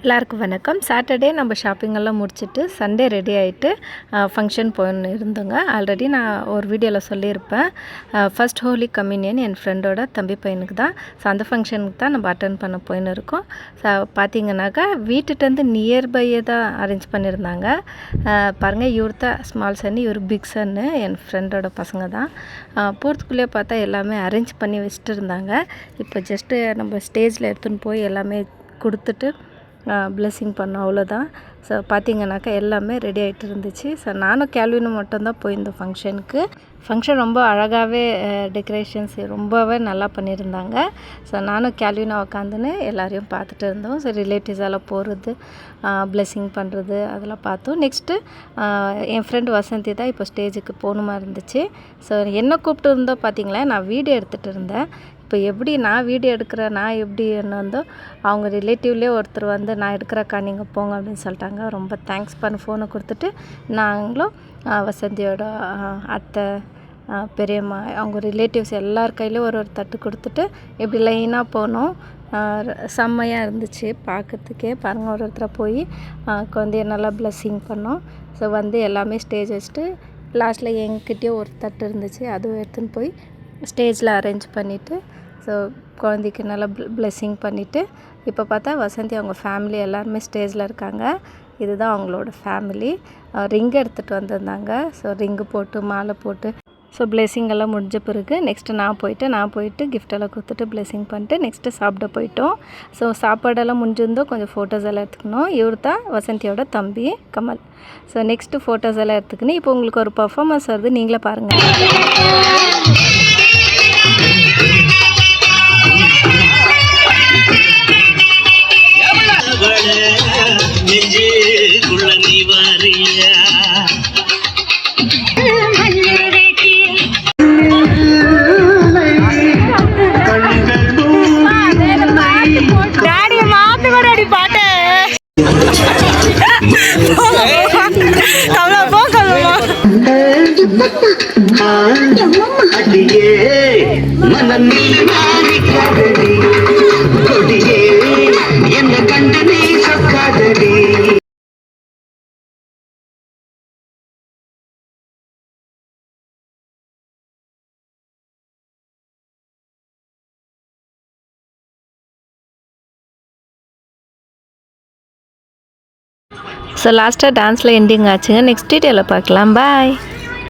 எல்லாருக்கும் வணக்கம். சாட்டர்டே நம்ம ஷாப்பிங்கெல்லாம் முடிச்சுட்டு சண்டே ரெடி ஆகிட்டு ஃபங்க்ஷன் போயின்னு இருந்தோங்க. ஆல்ரெடி நான் ஒரு வீடியோவில் சொல்லியிருப்பேன். ஃபர்ஸ்ட் ஹோலி கம்யூனியன் என் ஃப்ரெண்டோட தம்பி பையனுக்கு தான். ஸோ அந்த ஃபங்க்ஷனுக்கு தான் நம்ம அட்டன் பண்ண போயின்னு இருக்கோம். ஸோ பார்த்தீங்கன்னாக்கா வீட்டுகிட்டேருந்து நியர்பையே தான் அரேஞ்ச் பண்ணியிருந்தாங்க. பாருங்கள், இவர் தான் ஸ்மால் சன்னு, இவர் பிக் சன்னு, என் ஃப்ரெண்டோட பசங்க தான். போகிறதுக்குள்ளேயே பார்த்தா எல்லாமே அரேஞ்ச் பண்ணி வச்சுட்டு இருந்தாங்க. இப்போ ஜஸ்ட்டு நம்ம ஸ்டேஜில் எடுத்துன்னு போய் எல்லாமே கொடுத்துட்டு பிளெஸ்ஸிங் பண்ணோம், அவ்வளோதான். ஸோ பார்த்திங்கனாக்கா எல்லாமே ரெடி ஆகிட்டு இருந்துச்சு. ஸோ நானும் கேல்வினும் மட்டும்தான் போயிருந்தோம் ஃபங்க்ஷனுக்கு. ஃபங்க்ஷன் ரொம்ப அழகாகவே டெக்கரேஷன்ஸ் ரொம்பவே நல்லா பண்ணியிருந்தாங்க. ஸோ நானும் கேல்வினும் உட்காந்துன்னு எல்லாரையும் பார்த்துட்டு இருந்தோம். ஸோ ரிலேட்டிவ்ஸ் எல்லாம் போகிறது, பிளெஸ்ஸிங் பண்ணுறது அதெல்லாம் பார்த்தோம். நெக்ஸ்ட்டு என் ஃப்ரெண்டு வசந்தி தான் இப்போ ஸ்டேஜுக்கு போகணுமா இருந்துச்சு. ஸோ என்ன கூப்பிட்டு இருந்தோம் பார்த்தீங்களா, நான் வீடியோ எடுத்துகிட்டு இருந்தேன். இப்போ எப்படி நான் வீடியோ எடுக்கிறேன், நான் எப்படி என்ன வந்தோ அவங்க ரிலேட்டிவ்லேயே ஒருத்தர் வந்து நான் எடுக்கிறக்கா நீங்கள் போங்க அப்படின்னு சொல்லிட்டாங்க. ரொம்ப தேங்க்ஸ் பண்ண ஃபோனை கொடுத்துட்டு நாங்களும் வசந்தியோட அத்தை, பெரியம்மா, அவங்க ரிலேட்டிவ்ஸ் எல்லார் கையிலையும் ஒரு தட்டு கொடுத்துட்டு இப்படி லைனாக போனோம். செம்மையாக இருந்துச்சு பார்க்கறதுக்கே. பாருங்கள், ஒருத்தரை போய் குழந்தைய நல்லா பிளெஸ்ஸிங் பண்ணோம். ஸோ வந்து எல்லாமே ஸ்டேஜ் வச்சுட்டு லாஸ்ட்டில் எங்கிட்டேயும் ஒரு தட்டு இருந்துச்சு, அதுவும் எடுத்துன்னு போய் ஸ்டேஜில் அரேஞ்ச் பண்ணிவிட்டு ஸோ குழந்தைக்கு நல்லா பிளெஸ்ஸிங் பண்ணிவிட்டு இப்போ பார்த்தா வசந்தி அவங்க ஃபேமிலி எல்லாருமே ஸ்டேஜில் இருக்காங்க. இதுதான் அவங்களோட ஃபேமிலி. ரிங் எடுத்துகிட்டு வந்திருந்தாங்க. ஸோ ரிங்கு போட்டு மாலை போட்டு ஸோ பிளெஸ்ஸிங் எல்லாம் முடிஞ்ச பிறகு நெக்ஸ்ட்டு நான் போயிட்டு கிஃப்டெல்லாம் கொடுத்துட்டு பிளெஸ்ஸிங் பண்ணிட்டு நெக்ஸ்ட்டு சாப்பிட போயிட்டோம். ஸோ சாப்பாடெல்லாம் முடிஞ்சிருந்தோம். கொஞ்சம் ஃபோட்டோஸ் எல்லாம் எடுத்துக்கணும். இவர் தான் வசந்தியோட தம்பி கமல். ஸோ நெக்ஸ்ட்டு ஃபோட்டோஸ் எல்லாம் எடுத்துக்கணும். இப்போ உங்களுக்கு ஒரு பர்ஃபார்மன்ஸ் வருது, நீங்களே பாருங்கள். ஸோ லாஸ்ட்டாக டான்ஸில் எண்டிங் ஆச்சுங்க. நெக்ஸ்ட் டீட்டெயிலில் பார்க்கலாம். பாய்.